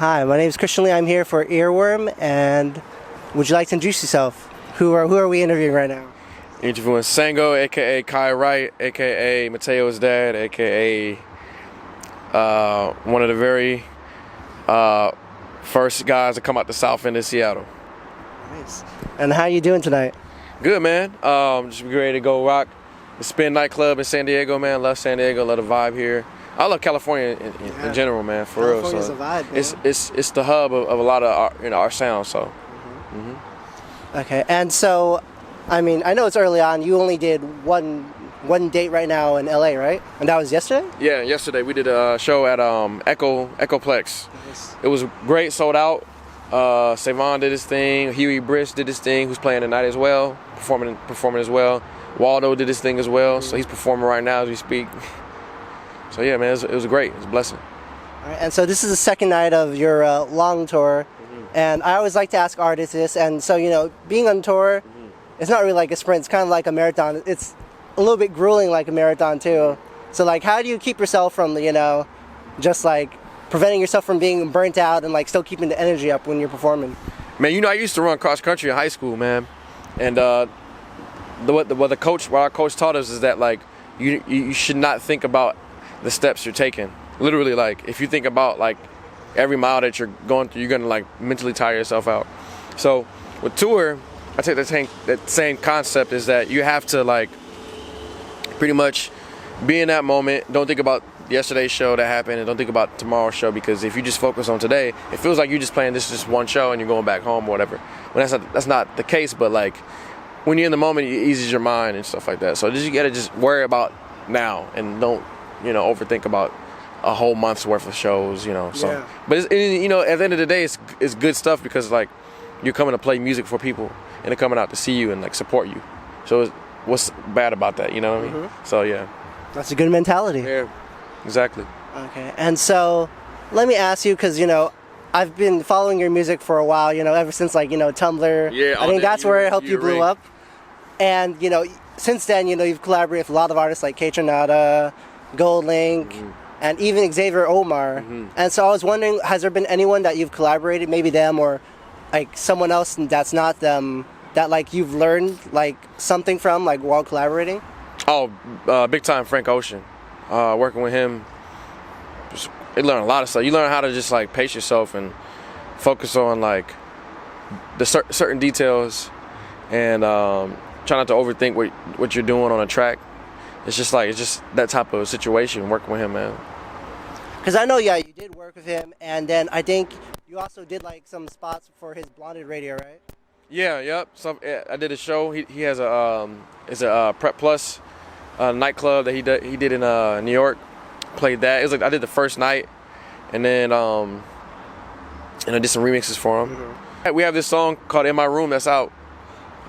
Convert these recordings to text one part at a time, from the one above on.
Hi, my name is Christian Lee. I'm here for Earworm, and would you like to introduce yourself? Who are we interviewing right now? Interviewing Sango, aka Kai Wright, aka Mateo's dad, aka one of the very first guys to come out the South End of Seattle. Nice. And how you doing tonight? Good, man. Just ready to go rock the Spin nightclub in San Diego, man. Love San Diego, love the vibe here. I love California in general, man. For real. California's a vibe, man. It's the hub of a lot of our sound. So. Okay, and so, I mean, I know it's early on. You only did one date right now in LA, right? And that was yesterday? Yeah, yesterday we did a show at Echoplex. Nice. It was great, sold out. Savon did his thing. Huey Brish did his thing, who's playing tonight as well, performing as well. Waldo did his thing as well, so he's performing right now as we speak. So yeah, man, it was great. It was a blessing. All right, and so this is the second night of your long tour, and I always like to ask artists this, and so, you know, being on tour, it's not really like a sprint, it's kind of like a marathon. It's a little bit grueling like a marathon too. So like, how do you keep yourself from, you know, just like preventing yourself from being burnt out and like still keeping the energy up when you're performing? Man, you know, I used to run cross country in high school, man, and what our coach taught us is that like you should not think about the steps you're taking. Literally, like if you think about like every mile that you're going through, you're gonna like mentally tire yourself out. So with tour, I take that same concept is that you have to like pretty much be in that moment. Don't think about yesterday's show that happened, and don't think about tomorrow's show, because if you just focus on today, it feels like you're just playing just one show and you're going back home or whatever. When that's not the case, but like when you're in the moment, it eases your mind and stuff like that. So you gotta just worry about now and don't, you know, overthink about a whole month's worth of shows, you know. So, yeah. But you know, at the end of the day, it's good stuff, because like you're coming to play music for people and they're coming out to see you and like support you. So what's bad about that, you know what I mean? So yeah, that's a good mentality. Yeah, exactly. Okay, and so let me ask you, because you know, I've been following your music for a while, you know, ever since like, you know, Tumblr. Yeah, I think that's where it helped you blew up. And you know, since then, you know, you've collaborated with a lot of artists like K-Tronada, Goldlink, and even Xavier Omar. And so I was wondering, has there been anyone that you've collaborated, maybe them or like someone else that's not them, that like you've learned like something from, like while collaborating? Oh, big time Frank Ocean. Working with him, you learn a lot of stuff. You learn how to just like pace yourself and focus on like the certain details, and try not to overthink what you're doing on a track. It's just that type of situation working with him, man. Because I know, yeah, you did work with him, and then I think you also did like some spots for his Blonded Radio, right? Yeah, yep. I did a show. He has a Prep Plus nightclub that he did in New York. Played that. It was like I did the first night, and then and I did some remixes for him. We have this song called "In My Room" that's out.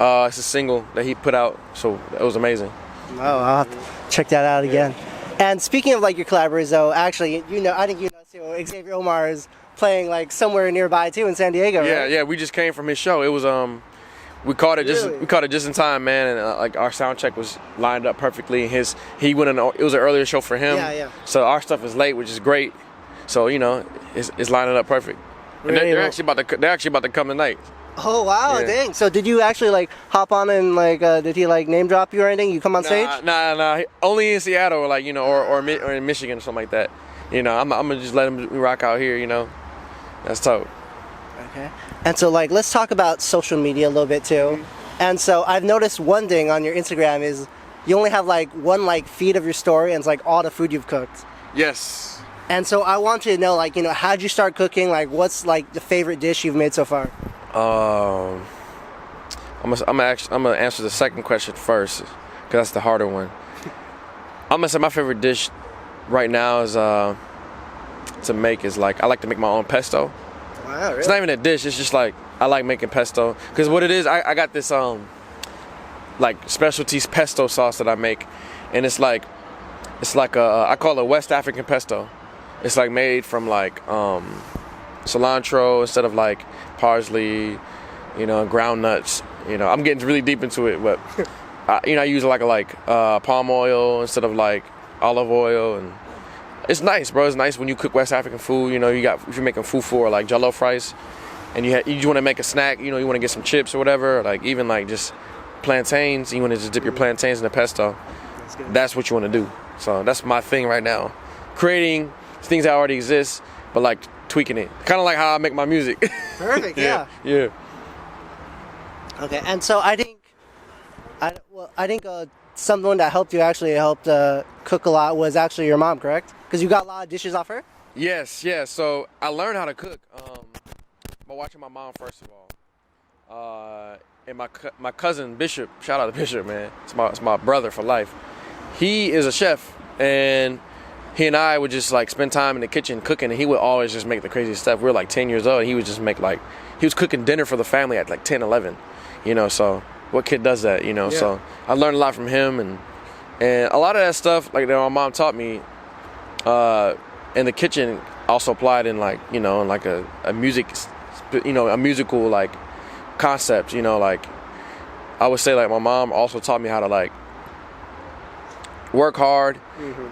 It's a single that he put out, so it was amazing. Oh, I'll have to check that out again. And speaking of like your collaborators, though, actually, you know, I think you know too, Xavier Omar is playing like somewhere nearby too in San Diego. Yeah, right? yeah. We just came from his show. It was we caught it just in time, man. And like our sound check was lined up perfectly. It was an earlier show for him. Yeah. So our stuff is late, which is great. So you know, it's lining up perfect. And they're actually about to come tonight. Oh wow, yeah. Dang! So did you actually like hop on and like did he like name drop you or anything? You come on stage? Nah. Only in Seattle, or like, you know, or in Michigan or something like that. You know, I'm gonna just let him rock out here. You know, that's dope. Okay. And so like let's talk about social media a little bit too. And so I've noticed one thing on your Instagram is you only have like one like feed of your story, and it's like all the food you've cooked. Yes. And so I want you to know, like, you know, how'd you start cooking? Like, what's like the favorite dish you've made so far? I'm gonna answer the second question first, because that's the harder one. I'm gonna say my favorite dish right now is I like to make my own pesto. Wow, really? It's not even a dish. It's just like I like making pesto, because what it is, I got this like specialties pesto sauce that I make, and it's like I call it West African pesto. It's like made from like cilantro instead of like parsley, you know, ground nuts. You know, I'm getting really deep into it, but you know, I use like palm oil instead of like olive oil, and It's nice, bro. It's nice when you cook West African food. You know, if you're making fufu or like jollof rice, and you want to make a snack. You know, you want to get some chips or whatever, or like even like just plantains. You want to just dip your plantains in the pesto. That's what you want to do. So that's my thing right now. Creating things that already exist, but like tweaking it. Kind of like how I make my music. Perfect. Yeah. Yeah. Okay, and so I think someone that helped cook a lot was actually your mom, correct? Because you got a lot of dishes off her. Yes. So I learned how to cook by watching my mom first of all, and my cousin Bishop. Shout out to Bishop, man. It's my brother for life. He is a chef, and he and I would just like spend time in the kitchen cooking, and he would always just make the craziest stuff. We were like 10 years old, and he would just make he was cooking dinner for the family at like 10, 11. You know, so what kid does that, you know? Yeah. So I learned a lot from him, and a lot of that stuff, like that my mom taught me in the kitchen also applied in like, you know, in like a music, you know, a musical like concept, you know, like I would say like my mom also taught me how to like work hard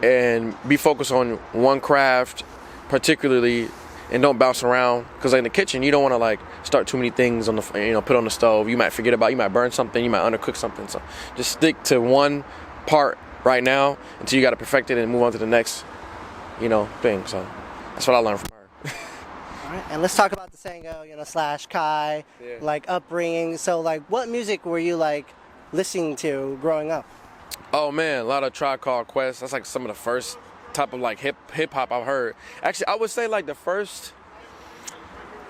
and be focused on one craft particularly, and don't bounce around, because like in the kitchen you don't want to like start too many things on the, you know, put on the stove. You might you might burn something, you might undercook something. So just stick to one part right now until you got to perfect it and move on to the next, you know, thing. So that's what I learned from her. All right, and let's talk about the Sango, you know, / Kai, like upbringing. So like, what music were you like listening to growing up? Oh man, a lot of Tribe Called Quest. That's like some of the first type of like hip hop I've heard. Actually, I would say like the first.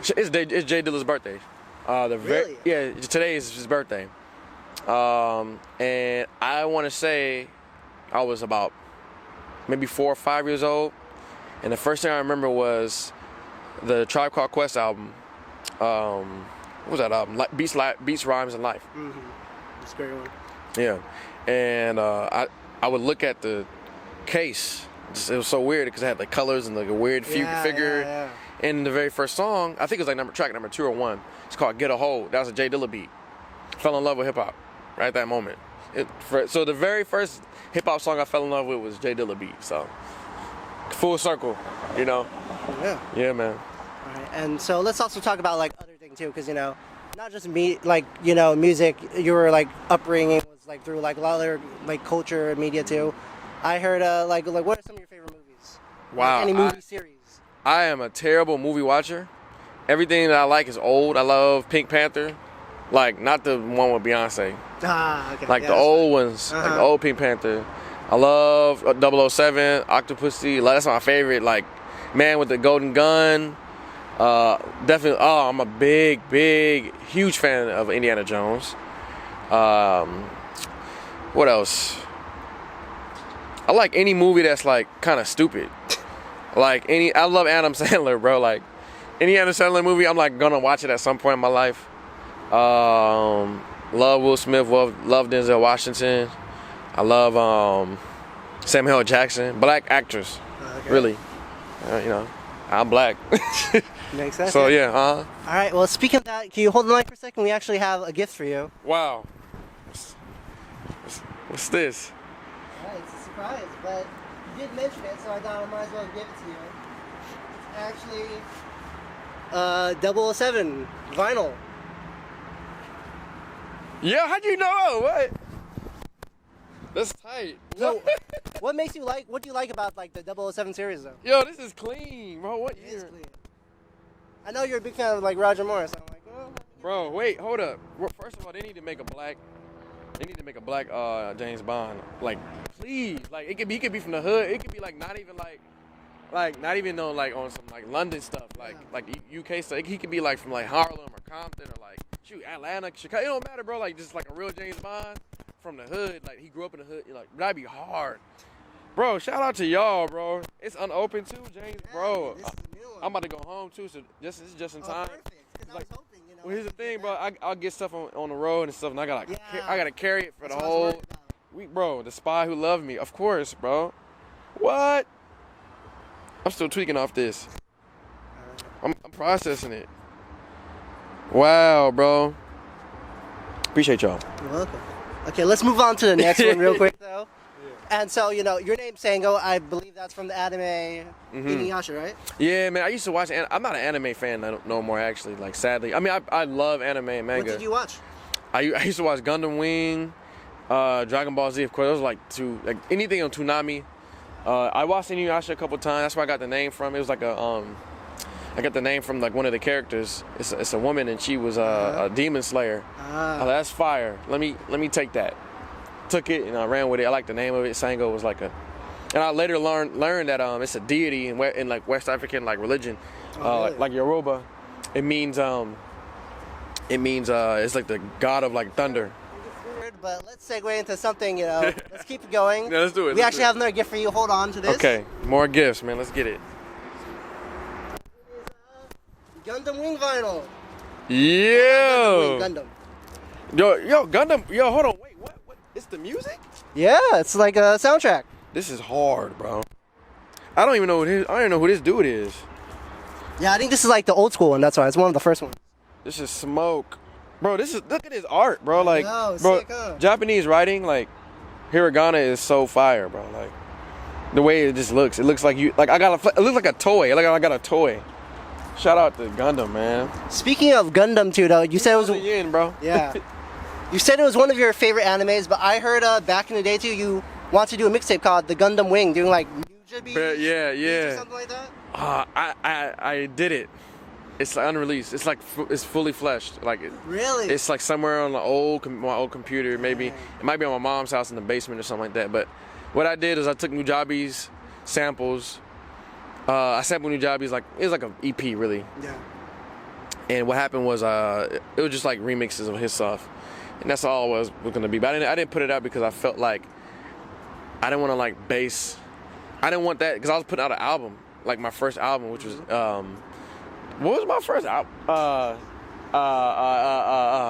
It's Jay Dilla's birthday. Really? Today is his birthday. And I want to say I was about maybe 4 or 5 years old, and the first thing I remember was the Tribe Called Quest album. What was that album? Beats, Rhymes, and Life. That's a great one. Yeah, and I would look at the case. It was so weird because it had like colors and like a weird figure. Yeah. And the very first song, I think it was like track number 2 or 1. It's called "Get a Hold." That was a Jay Dilla beat. Fell in love with hip hop right at that moment. So the very first hip hop song I fell in love with was Jay Dilla beat. So full circle, you know. Yeah. Yeah, man. All right, and so let's also talk about like other things too, because you know, not just like, you know, music. Your like upbringing was like through like a lot of other like culture and media too. I heard like what are some of your favorite movies? Wow. Like any movie series? I am a terrible movie watcher. Everything that I like is old. I love Pink Panther, like not the one with Beyonce. Okay. Like the old ones, like the old Pink Panther. I love 007, Octopussy. Like, that's my favorite. Like Man with the Golden Gun. Definitely. Oh, I'm a big, huge fan of Indiana Jones. What else? I like any movie that's like kind of stupid. I love Adam Sandler, bro. Like any Adam Sandler movie, I'm like gonna watch it at some point in my life. Love Will Smith, love Denzel Washington. I love Samuel L. Jackson, black actors, really. You know, I'm black. Makes sense. So yeah. All right. Well, speaking of that, can you hold the mic for a second? We actually have a gift for you. Wow. What's this? All right, it's a surprise, but you did mention it, so I thought I might as well give it to you. It's actually 007 vinyl. Yeah, how'd you know? What? That's tight. So, what do you like about like the 007 series though? Yo, this is clean, bro. What year? It is clean. I know you're a big fan of like Roger Moore, so I'm like, well. Bro, wait, hold up. First of all, they need to make a black James Bond. Like, please. Like, he could be from the hood. It could be like not even on like on some like London stuff, like UK stuff. He could be like from like Harlem or Compton or like Atlanta, Chicago. It don't matter, bro. Like just like a real James Bond from the hood. Like he grew up in the hood. Like that'd be hard, bro. Shout out to y'all, bro. It's unopened too, James, bro. This is a new one. I'm about to go home too, so this is just in time. Perfect. Because Like, I was hoping, you know. well, here's the thing, bro. I'll get stuff on the road and stuff, and I gotta carry it for That's the what I was worried whole about. week, bro. The Spy Who Loved Me, of course, bro. What? I'm still tweaking off this. I'm processing it. Wow, bro. Appreciate y'all. You're welcome. Okay, let's move on to the next one real quick, though. And so, you know, your name's Sango. I believe that's from the anime Inuyasha, right? Yeah, man. I used to watch. I'm not an anime fan no more, actually. Like, sadly. I mean, I love anime and manga. What did you watch? I used to watch Gundam Wing, Dragon Ball Z, of course. Those were like anything on Toonami. I watched Inuyasha a couple times. That's where I got the name from. It was like I got the name from like one of the characters. It's a woman, and she was a demon slayer. Oh, that's fire. Let me take that. Took it and I ran with it. I like the name of it. Sango was like a, and I later learned that it's a deity in like West African like religion, really? like Yoruba. It means it's like the god of like thunder. But let's segue into something, you know. Let's keep it going. Yeah, let's do it. We actually have another gift for you. Hold on to this. Okay, more gifts, man. Let's get it. Gundam Wing Vinyl. Yo. Gundam. Yo, Gundam. Yo, hold on. Wait, what? It's the music? Yeah, it's like a soundtrack. This is hard, bro. I don't even know I don't even know who this dude is. Yeah, I think this is like the old school one. That's why it's one of the first ones. This is Smoke. Bro, look at his art, bro. Like, know, bro, sick, huh? Japanese writing, like, hiragana is so fire, bro. Like, the way it just looks. It looks like it looks like a toy. Like I got a toy. Shout out to Gundam, man. Speaking of Gundam too, though, you said it was yin, bro. Yeah. You said it was one of your favorite animes, but I heard back in the day too, you want to do a mixtape called The Gundam Wing, doing like ninja beats, yeah, or something like that. I did it. It's like unreleased. It's like it's fully fleshed. Like Really? It's like somewhere on my old computer. Maybe it might be on my mom's house in the basement or something like that. But what I did is I took Nujabi's samples. I sampled Nujabi's like it was like an EP really. Yeah. And what happened was it was just like remixes of his stuff, and that's all it was gonna be. But I didn't put it out because I felt like I didn't want to like base. I didn't want that because I was putting out an album, like my first album, which was what was my first album?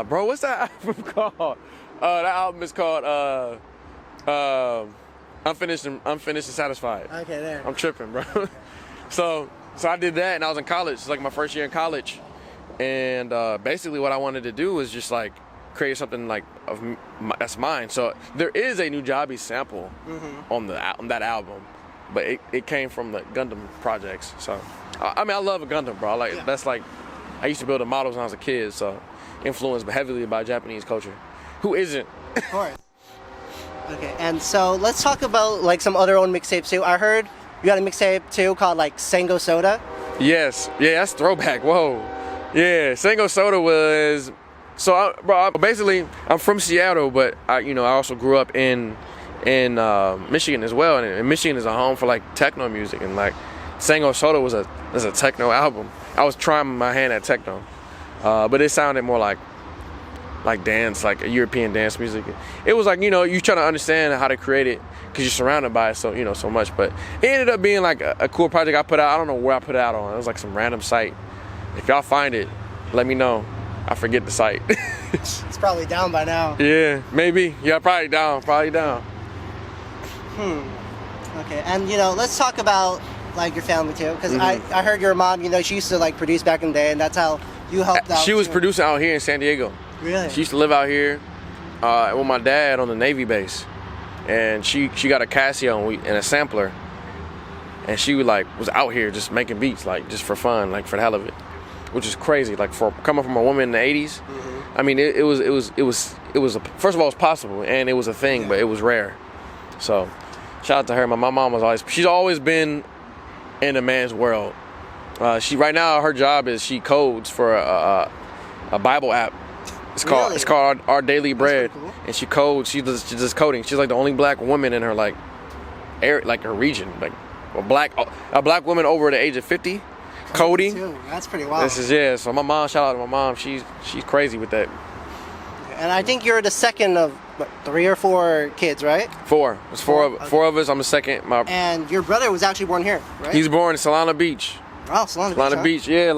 Bro, what's that album called? That album is called Unfinished and Satisfied. Okay, there. I'm tripping, bro. So I did that, and I was in college. It's like my first year in college, and basically what I wanted to do was just like create something like that's mine. So there is a Nujabi sample on that album, but it came from the Gundam projects. So I mean I love a Gundam, bro. That's like I used to build the models when I was a kid, so influenced heavily by Japanese culture. Who isn't? Of course. Okay, and so let's talk about like some other own mixtapes too. I heard you got a mixtape too called like Sango Soda. Yes, yeah, that's throwback. Whoa, yeah, Sango Soda was. So, basically, I'm from Seattle, but I also grew up in Michigan as well, and Michigan is a home for like techno music, and like Sango Soda was a techno album. I was trying my hand at techno, but it sounded more like dance, like a European dance music. It was like, you trying to understand how to create it because you're surrounded by it so much. But it ended up being like a cool project I put out. I don't know where I put it out on. It was like some random site. If y'all find it, let me know. I forget the site. It's probably down by now. Yeah, maybe. Yeah, probably down. Okay, and let's talk about like your family too, because I heard your mom, she used to like produce back in the day, and that's how you helped out. She was too. producing out here in San Diego. Really? She used to live out here with my dad on the Navy base, and she got a Casio and a sampler, and she was out here just making beats, like just for fun, like for the hell of it, which is crazy. Like for coming from a woman in the '80s, I mean it was first of all, it's possible, and it was a thing, but it was rare. So shout out to her. My mom she's always been in a man's world. Right now her job is she codes for a Bible app. It's called Our Daily Bread, cool. And she codes. She does coding. She's like the only black woman in her her region, like a black woman over the age of 50, coding. That's pretty wild. So my mom, shout out to my mom. She's crazy with that. And I think you're the second of 3 or 4 kids, right? 4. There's four of us. I'm the second. And your brother was actually born here, right? He's born in Solana Beach. Oh, Solana Beach. Yeah,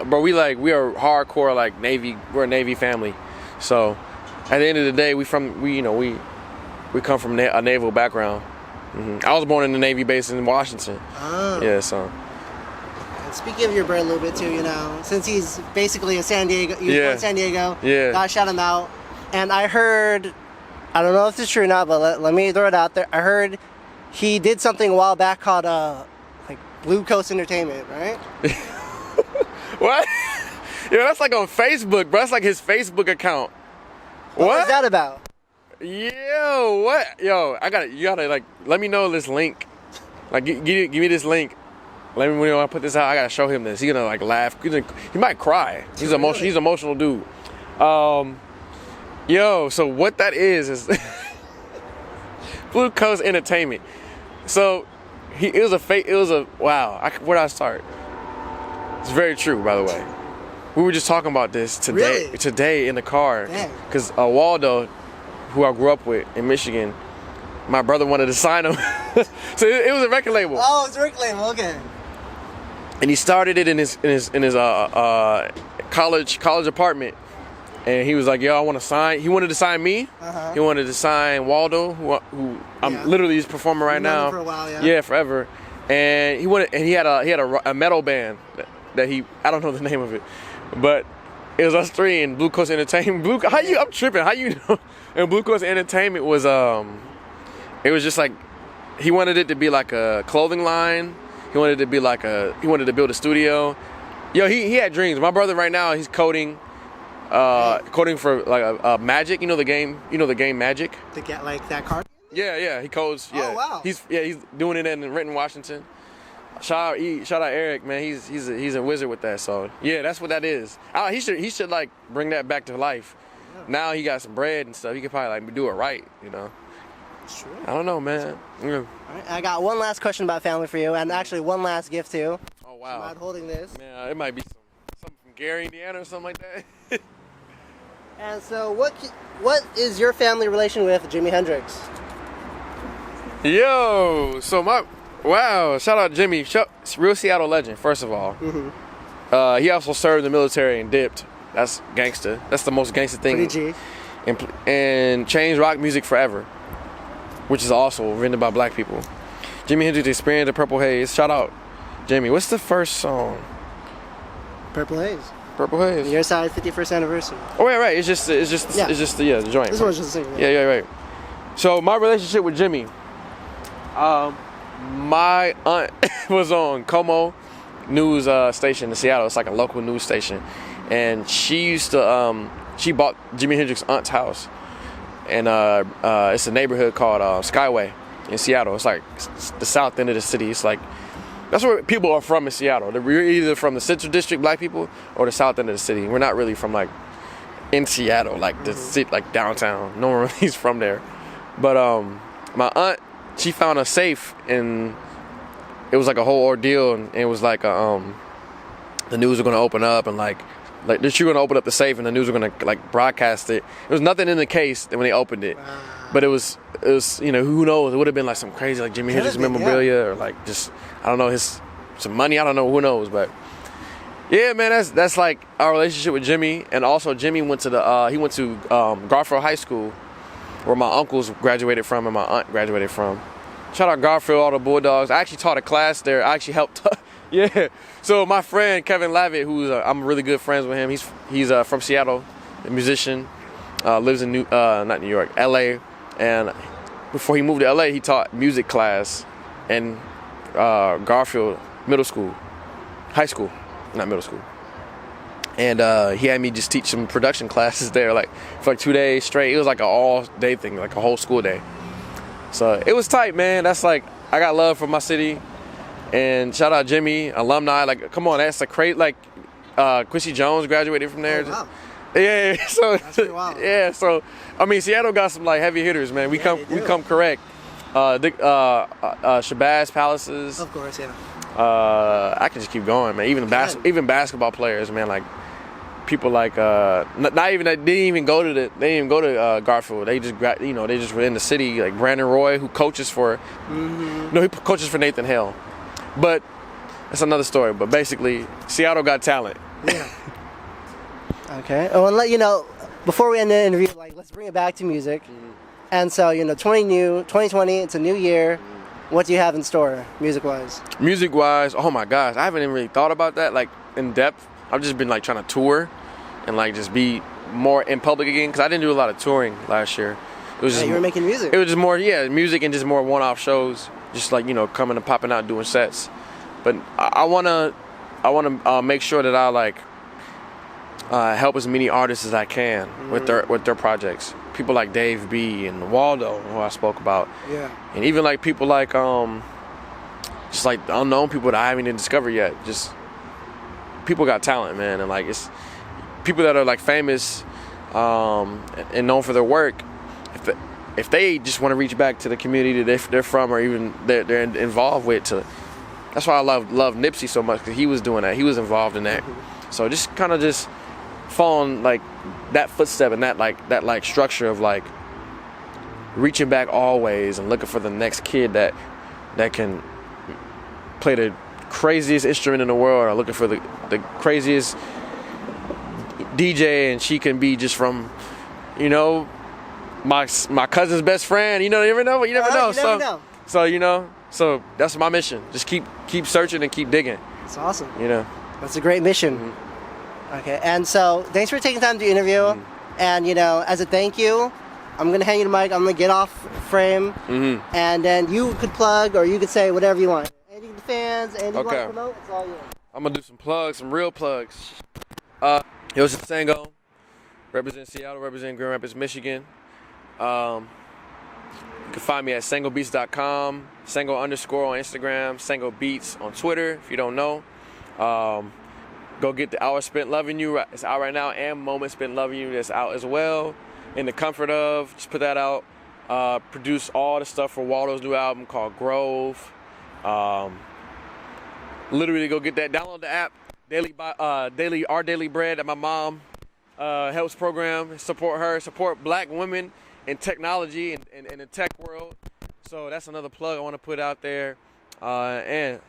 bro, we are hardcore like Navy. We're a Navy family. So at the end of the day, we come from a naval background. I was born in the Navy base in Washington. Oh. Yeah, so. And speaking of your brother a little bit too, since he's basically a San Diego, born in San Diego. Yeah. Gotta shout him out. And I heard I don't know if it's true or not, but let me throw it out there. I heard he did something a while back called like Blue Coast Entertainment, right? What? Yo, that's like on Facebook, bro. That's like his Facebook account. What is that about? Yo, what? Yo, you gotta like, let me know this link. Like, give me this link. Let me, when I put this out, I gotta show him this. He gonna like laugh. He might cry. He's emotional. He's an emotional dude. Yo, so what that is Blue Coast Entertainment. So it was a wow. Where did I start? It's very true, by the way. We were just talking about this today in the car. Because Waldo, who I grew up with in Michigan, my brother wanted to sign him. So it was a record label. Oh, it's a record label, okay. And he started it in his college apartment. And he was like, yo, I want to sign. He wanted to sign me. He wanted to sign Waldo, who I'm literally just performing right now. For a while, yeah, forever. And he had a metal band that I don't know the name of it, but it was us three in Blue Coast Entertainment. I'm tripping. How you know? And Blue Coast Entertainment was it was just like, he wanted it to be like a clothing line. He wanted to build a studio. Yo, he had dreams. My brother right now, he's coding for like a Magic. You know the game Magic? Like that card? Yeah, he codes. Yeah. Oh wow. He's doing it in Renton, Washington. Shout out Eric, man. He's a wizard with that. So yeah, that's what that is. He should like bring that back to life. Yeah. Now he got some bread and stuff. He could probably like do it right, you know. Sure. I don't know, man. Yeah. All right, I got one last question about family for you, and actually one last gift too. Oh wow. I'm not holding this. Man, it might be something from Gary, Indiana, or something like that. And so, what is your family relation with Jimi Hendrix? Yo, so shout out Jimmy, real Seattle legend. First of all, he also served in the military and dipped. That's gangster. That's the most gangster thing. Pretty G. And changed rock music forever, which is also written by black people. Jimi Hendrix Experience the Purple Haze. Shout out Jimmy. What's the first song? Purple Haze. Purple Haze. Your side 51st anniversaury. Oh yeah, right. It's just the joint. This one's just a single. Yeah, right. So my relationship with Jimmy, my aunt was on Como news station in Seattle. It's like a local news station, and she used to she bought Jimi Hendrix's aunt's house, and it's a neighborhood called Skyway in Seattle. It's like the south end of the city. It's like that's where people are from in Seattle. We're either from the Central District, black people, or the south end of the city. We're not really from like in Seattle, like the city, like downtown. No one really is from there. But my aunt, she found a safe, and it was like a whole ordeal. And it was like the news were gonna open up, and like she was gonna open up the safe, and the news were gonna like broadcast it. There was nothing in the case when they opened it, but it was who knows? It would have been like some crazy like Jimi Hendrix memorabilia or like just I don't know some money. I don't know, who knows, but yeah, man, that's like our relationship with Jimmy. And also Jimmy went to Garfield High School, where my uncles graduated from and my aunt graduated from. Shout out Garfield, all the Bulldogs. I actually taught a class there. I actually helped. Yeah. So my friend Kevin Lavitt, who's I'm really good friends with him. He's from Seattle, a musician, lives in not New York, L.A. And before he moved to L.A., he taught music class in Garfield High School, not middle school. And he had me just teach some production classes there, like for like 2 days straight. It was like an all-day thing, like a whole school day. So it was tight, man. That's like, I got love for my city. And shout out Jimmy, alumni. Like, come on, that's a great, like, Quincy Jones graduated from there. Oh, wow. Yeah, so that's pretty wild. Yeah, so I mean, Seattle got some like heavy hitters, man. We come correct. Shabazz Palaces. Of course, yeah. I can just keep going, man. Even basketball players, man. Like people like they didn't even go to Garfield. They just they just were in the city. Like Brandon Roy, who coaches for he coaches for Nathan Hale. But that's another story. But basically, Seattle got talent. Yeah. Okay. I want to let you know before we end the interview. Like, let's bring it back to music. And so 2020. It's a new year. What do you have in store, music-wise? Music-wise, oh my gosh, I haven't even really thought about that like in depth. I've just been like trying to tour and like just be more in public again because I didn't do a lot of touring last year. was Yeah, just you were making music. It was just more, yeah, music and just more one-off shows, just like, you know, coming and popping out doing sets. But I wanna make sure that I like help as many artists as I can with their projects. People like Dave B and Waldo, who I spoke about. Yeah. And even like people like just like unknown people that I haven't even discovered yet. Just people got talent, man, and like it's people that are like famous and known for their work. If they just want to reach back to the community that they're from, or even they're involved with, that's why I love Nipsey so much, because he was doing that. He was involved in that. So just kind of just following like that footstep and that structure of like reaching back always and looking for the next kid that can play the craziest instrument in the world, or looking for the craziest DJ, and she can be just from, you know, my cousin's best friend. You know, you never know. You never know. So you know, so that's my mission. Just keep searching and keep digging. That's awesome. You know, that's a great mission. Okay, and so thanks for taking time to interview. And you know, as a thank you, I'm gonna hand you the mic. I'm gonna get off frame, and then you could plug, or you could say whatever you want. Anything to the fans, anything you want to promote, it's all yours. I'm gonna do some plugs, some real plugs. Yo, it's Sango, represent Seattle, represent Grand Rapids, Michigan. You can find me at sangobeats.com, Sango _ on Instagram, Sango Beats on Twitter, if you don't know. Go get the Hour Spent Loving You. It's out right now, and Moment Spent Loving You that's out as well. In the comfort of, just put that out. Produce all the stuff for Waldo's new album called Grove. Literally go get that. Download the app, Our Daily Bread, that my mom helps program. Support her. Support black women in technology and in the tech world. So that's another plug I want to put out there. And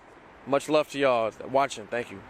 much love to y'all watching. Thank you.